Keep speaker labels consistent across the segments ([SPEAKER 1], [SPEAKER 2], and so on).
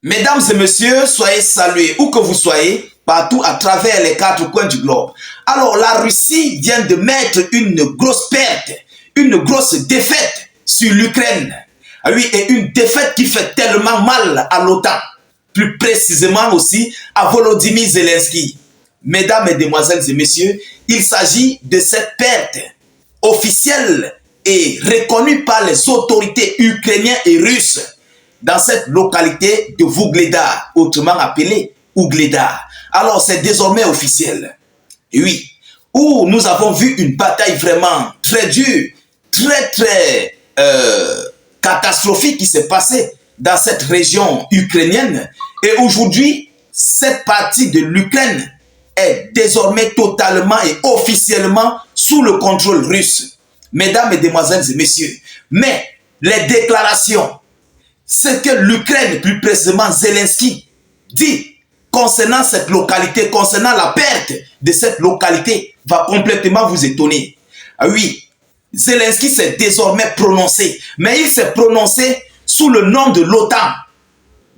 [SPEAKER 1] Mesdames et messieurs, soyez salués où que vous soyez, partout à travers les quatre coins du globe. Alors, la Russie vient de mettre une grosse perte, une grosse défaite sur l'Ukraine. Ah oui, et une défaite qui fait tellement mal à l'OTAN. Plus précisément aussi à Volodymyr Zelensky. Mesdames, Mesdemoiselles et messieurs, il s'agit de cette perte officielle et reconnue par les autorités ukrainiennes et russes dans cette localité de Vuhledar, autrement appelée Vuhledar. Alors c'est désormais officiel. Et oui, où nous avons vu une bataille vraiment très dure, très catastrophique qui s'est passée dans cette région ukrainienne. Et aujourd'hui, cette partie de l'Ukraine est désormais totalement et officiellement sous le contrôle russe. Mesdames, Mesdemoiselles et messieurs, mais les déclarations, ce que l'Ukraine, plus précisément Zelensky, dit concernant cette localité, concernant la perte de cette localité, va complètement vous étonner. Ah oui, Zelensky s'est désormais prononcé, mais il s'est prononcé sous le nom de l'OTAN.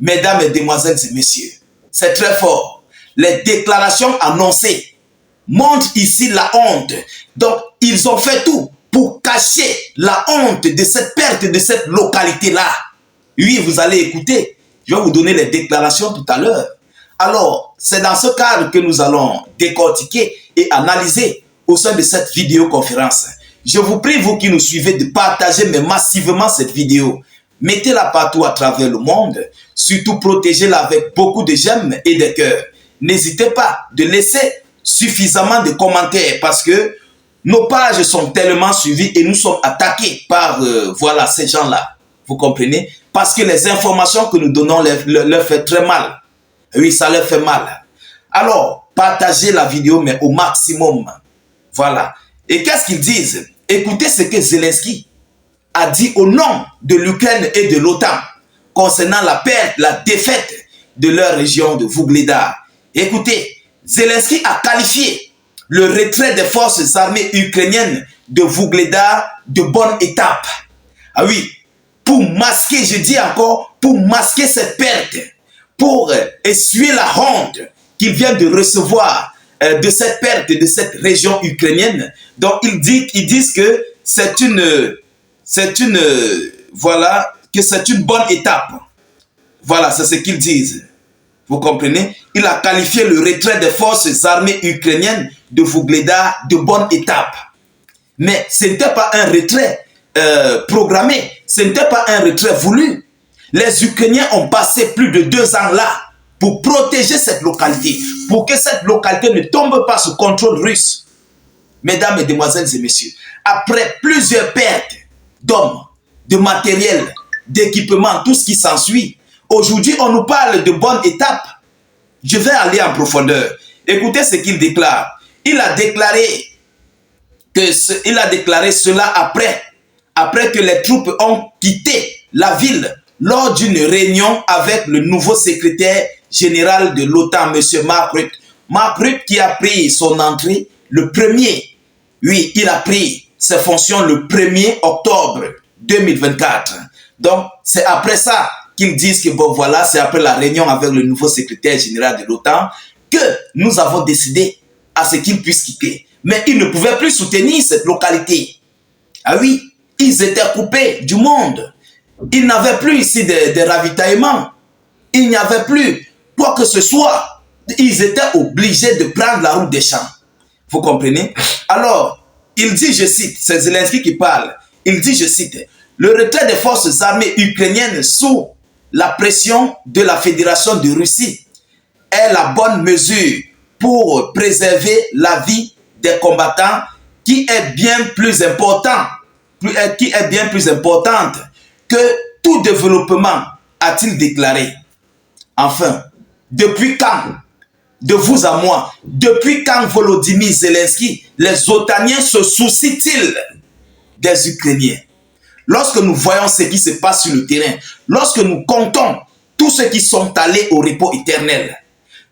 [SPEAKER 1] Mesdames, Mesdemoiselles et messieurs, c'est très fort. Les déclarations annoncées montrent ici la honte. Donc, ils ont fait tout pour cacher la honte de cette perte de cette localité-là. Oui, vous allez écouter. Je vais vous donner les déclarations tout à l'heure. Alors, c'est dans ce cadre que nous allons décortiquer et analyser au sein de cette vidéoconférence. Je vous prie, vous qui nous suivez, de partager mais massivement cette vidéo. Mettez-la partout à travers le monde. Surtout, protégez-la avec beaucoup de j'aime et de cœur. N'hésitez pas de laisser suffisamment de commentaires parce que nos pages sont tellement suivies et nous sommes attaqués par voilà, ces gens-là. Vous comprenez? Parce que les informations que nous donnons leur fait très mal. Oui, ça leur fait mal. Alors, partagez la vidéo, mais au maximum. Voilà. Et qu'est-ce qu'ils disent? Écoutez ce que Zelensky a dit au nom de l'Ukraine et de l'OTAN concernant la perte, la défaite de leur région de Vuhledar. Écoutez, Zelensky a qualifié le retrait des forces armées ukrainiennes de Vuhledar de bonne étape. Ah oui, pour masquer, je dis encore, pour masquer cette perte, pour essuyer la honte qu'il vient de recevoir de cette perte de cette région ukrainienne. Donc ils disent que voilà, que c'est une bonne étape. Voilà, c'est ce qu'ils disent. Vous comprenez? Il a qualifié le retrait des forces armées ukrainiennes de Vuhledar de bonne étape. Mais ce n'était pas un retrait programmé, ce n'était pas un retrait voulu. Les Ukrainiens ont passé plus de 2 ans là pour protéger cette localité, pour que cette localité ne tombe pas sous contrôle russe. Mesdames, Mesdemoiselles et messieurs, après plusieurs pertes d'hommes, de matériel, d'équipement, tout ce qui s'ensuit, aujourd'hui on nous parle de bonne étape. Je vais aller en profondeur. Écoutez ce qu'il déclare. Il a déclaré cela après que les troupes ont quitté la ville lors d'une réunion avec le nouveau secrétaire général de l'OTAN, M. Mark Rutte. Mark Rutte qui a pris son entrée le 1er. Oui, il a pris ses fonctions le 1er octobre 2024. Donc, c'est après ça qu'ils disent que bon voilà, c'est après la réunion avec le nouveau secrétaire général de l'OTAN que nous avons décidé à ce qu'ils puissent quitter. Mais ils ne pouvaient plus soutenir cette localité. Ah oui, ils étaient coupés du monde. Ils n'avaient plus ici de ravitaillement. Il n'y avait plus quoi que ce soit. Ils étaient obligés de prendre la route des champs. Vous comprenez? Alors, il dit, je cite, c'est Zelensky qui parle, il dit, je cite, le retrait des forces armées ukrainiennes sous la pression de la Fédération de Russie est la bonne mesure pour préserver la vie des combattants qui est bien plus importante que tout développement, a-t-il déclaré. Enfin, depuis quand, de vous à moi, depuis quand Volodymyr Zelensky, les Otaniens se soucient-ils des Ukrainiens? Lorsque nous voyons ce qui se passe sur le terrain, lorsque nous comptons tous ceux qui sont allés au repos éternel,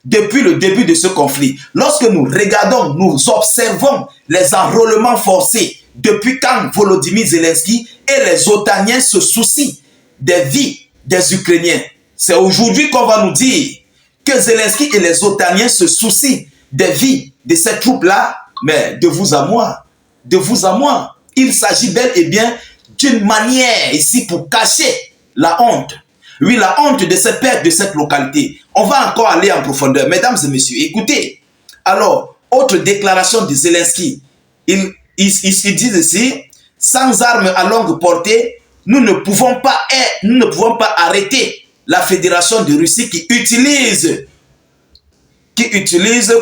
[SPEAKER 1] depuis le début de ce conflit, lorsque nous regardons, nous observons les enrôlements forcés, depuis quand Volodymyr Zelensky et les Otaniens se soucient des vies des Ukrainiens, C'est aujourd'hui qu'on va nous dire que Zelensky et les Otaniens se soucient des vies de ces troupes-là, mais de vous à moi, de vous à moi. Il s'agit bel et bien d'une manière ici pour cacher la honte. Oui, la honte de ces pertes de cette localité. On va encore aller en profondeur. Mesdames et messieurs, écoutez. Alors, autre déclaration de Zelensky. Ils disent ici, sans armes à longue portée, nous ne pouvons pas arrêter la Fédération de Russie qui utilise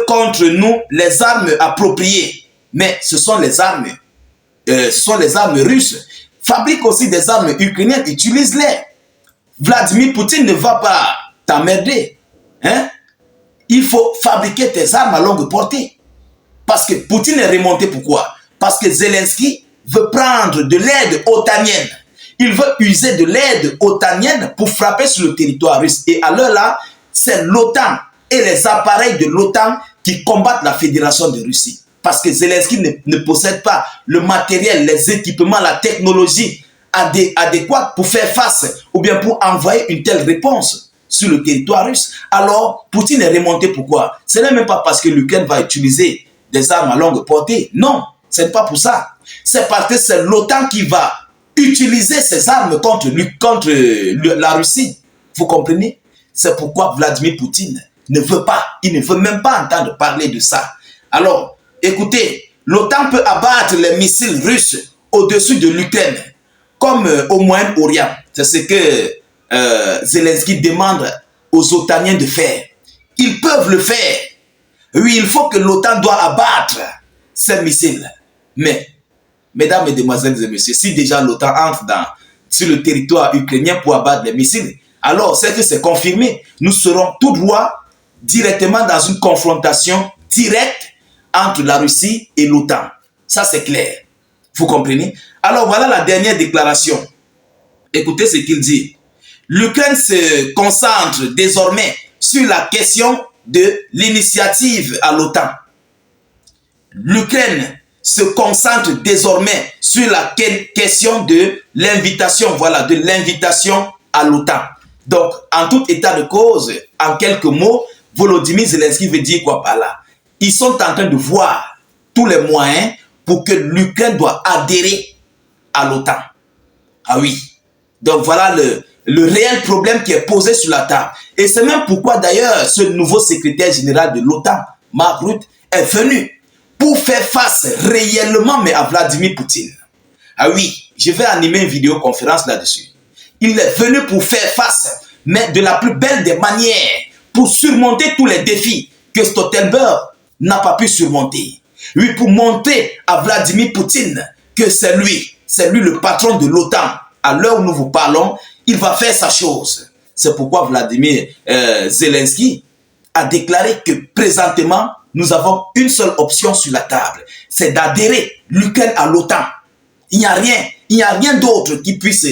[SPEAKER 1] contre nous les armes appropriées. Mais ce sont les armes russes. Fabrique aussi des armes ukrainiennes, utilise-les. Vladimir Poutine ne va pas t'emmerder. Hein? Il faut fabriquer tes armes à longue portée. Parce que Poutine est remonté. Pourquoi? Parce que Zelensky veut prendre de l'aide otanienne. Il veut user de l'aide otanienne pour frapper sur le territoire russe. Et à l'heure là, c'est l'OTAN et les appareils de l'OTAN qui combattent la Fédération de Russie. Parce que Zelensky ne possède pas le matériel, les équipements, la technologie adéquate pour faire face ou bien pour envoyer une telle réponse sur le territoire russe. Alors, Poutine est remonté. Pourquoi? Ce n'est même pas parce que l'Ukraine va utiliser des armes à longue portée. Non, ce n'est pas pour ça. C'est parce que c'est l'OTAN qui va utiliser ces armes contre la Russie. Vous comprenez? C'est pourquoi Vladimir Poutine ne veut pas, il ne veut même pas entendre parler de ça. Alors, écoutez, l'OTAN peut abattre les missiles russes au-dessus de l'Ukraine, comme au Moyen-Orient. C'est ce que Zelensky demande aux Otaniens de faire. Ils peuvent le faire. Oui, il faut que l'OTAN doit abattre ces missiles. Mais, mesdames, mesdemoiselles et messieurs, si déjà l'OTAN entre sur le territoire ukrainien pour abattre les missiles, alors c'est que c'est confirmé. Nous serons tout droit directement dans une confrontation directe entre la Russie et l'OTAN. Ça, c'est clair. Vous comprenez? Alors, voilà la dernière déclaration. Écoutez ce qu'il dit. L'Ukraine se concentre désormais sur la question de l'initiative à l'OTAN. L'Ukraine se concentre désormais sur la question de l'invitation, voilà, de l'invitation à l'OTAN. Donc, en tout état de cause, en quelques mots, Volodymyr Zelensky veut dire quoi par là? Ils sont en train de voir tous les moyens pour que l'Ukraine doit adhérer à l'OTAN. Ah oui. Donc voilà le réel problème qui est posé sur la table. Et c'est même pourquoi d'ailleurs ce nouveau secrétaire général de l'OTAN, Mark Rutte, est venu pour faire face réellement mais à Vladimir Poutine. Ah oui, je vais animer une vidéoconférence là-dessus. Il est venu pour faire face, mais de la plus belle des manières, pour surmonter tous les défis que Stoltenberg n'a pas pu surmonter. Oui, pour montrer à Vladimir Poutine que c'est lui le patron de l'OTAN. À l'heure où nous vous parlons, il va faire sa chose. C'est pourquoi Vladimir Zelensky a déclaré que présentement, nous avons une seule option sur la table. C'est d'adhérer l'Ukraine à l'OTAN. Il n'y a rien d'autre qui puisse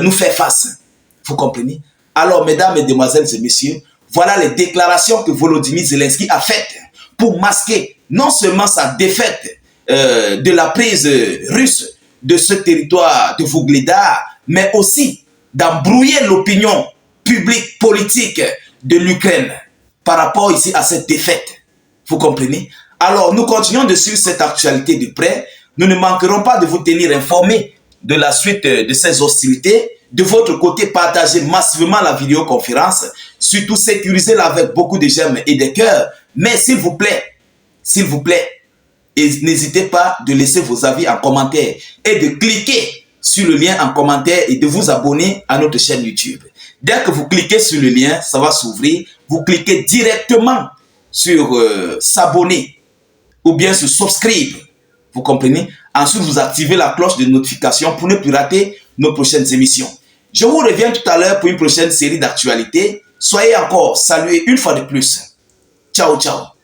[SPEAKER 1] nous faire face. Vous comprenez? Alors, mesdames, mesdemoiselles et messieurs, voilà les déclarations que Volodymyr Zelensky a faites pour masquer non seulement sa défaite de la prise russe de ce territoire de Vuhledar, mais aussi d'embrouiller l'opinion publique politique de l'Ukraine par rapport ici à cette défaite. Vous comprenez? Alors, nous continuons de suivre cette actualité de près. Nous ne manquerons pas de vous tenir informés de la suite de ces hostilités. De votre côté, partagez massivement la vidéoconférence. Surtout, sécurisez-la avec beaucoup de j'aime et de cœurs. Mais s'il vous plaît, et n'hésitez pas de laisser vos avis en commentaire et de cliquer sur le lien en commentaire et de vous abonner à notre chaîne YouTube. Dès que vous cliquez sur le lien, ça va s'ouvrir. Vous cliquez directement sur s'abonner ou bien sur subscribe. Vous comprenez? Ensuite, vous activez la cloche de notification pour ne plus rater nos prochaines émissions. Je vous reviens tout à l'heure pour une prochaine série d'actualités. Soyez encore salués une fois de plus. Ciao, ciao.